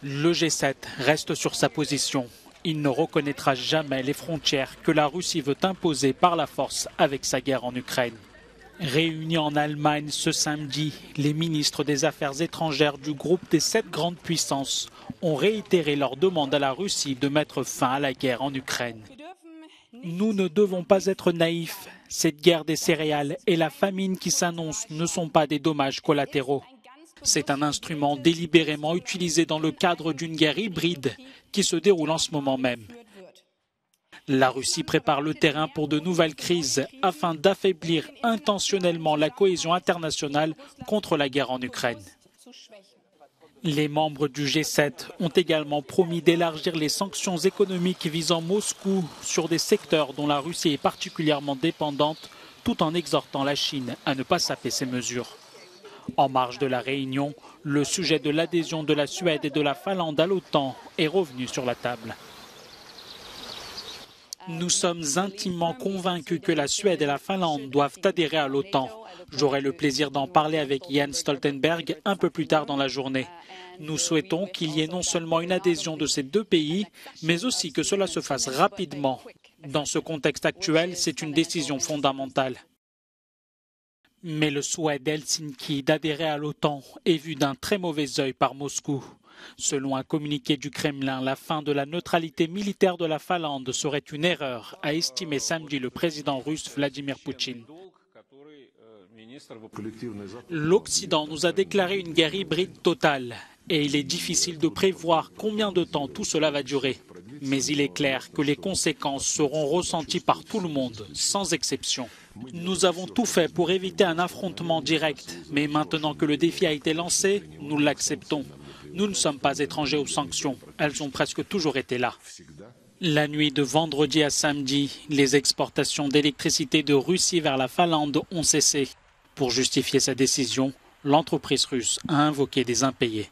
Le G7 reste sur sa position. Il ne reconnaîtra jamais les frontières que la Russie veut imposer par la force avec sa guerre en Ukraine. Réunis en Allemagne ce samedi, les ministres des Affaires étrangères du groupe des 7 grandes puissances ont réitéré leur demande à la Russie de mettre fin à la guerre en Ukraine. Nous ne devons pas être naïfs. Cette guerre des céréales et la famine qui s'annoncent ne sont pas des dommages collatéraux. C'est un instrument délibérément utilisé dans le cadre d'une guerre hybride qui se déroule en ce moment même. La Russie prépare le terrain pour de nouvelles crises afin d'affaiblir intentionnellement la cohésion internationale contre la guerre en Ukraine. Les membres du G7 ont également promis d'élargir les sanctions économiques visant Moscou sur des secteurs dont la Russie est particulièrement dépendante, tout en exhortant la Chine à ne pas saper ces mesures. En marge de la réunion, le sujet de l'adhésion de la Suède et de la Finlande à l'OTAN est revenu sur la table. Nous sommes intimement convaincus que la Suède et la Finlande doivent adhérer à l'OTAN. J'aurai le plaisir d'en parler avec Jens Stoltenberg un peu plus tard dans la journée. Nous souhaitons qu'il y ait non seulement une adhésion de ces deux pays, mais aussi que cela se fasse rapidement. Dans ce contexte actuel, c'est une décision fondamentale. Mais le souhait d'Helsinki d'adhérer à l'OTAN est vu d'un très mauvais œil par Moscou. Selon un communiqué du Kremlin, la fin de la neutralité militaire de la Finlande serait une erreur, a estimé samedi le président russe Vladimir Poutine. L'Occident nous a déclaré une guerre hybride totale et il est difficile de prévoir combien de temps tout cela va durer. Mais il est clair que les conséquences seront ressenties par tout le monde, sans exception. Nous avons tout fait pour éviter un affrontement direct, mais maintenant que le défi a été lancé, nous l'acceptons. Nous ne sommes pas étrangers aux sanctions, elles ont presque toujours été là. La nuit de vendredi à samedi, les exportations d'électricité de Russie vers la Finlande ont cessé. Pour justifier sa décision, l'entreprise russe a invoqué des impayés.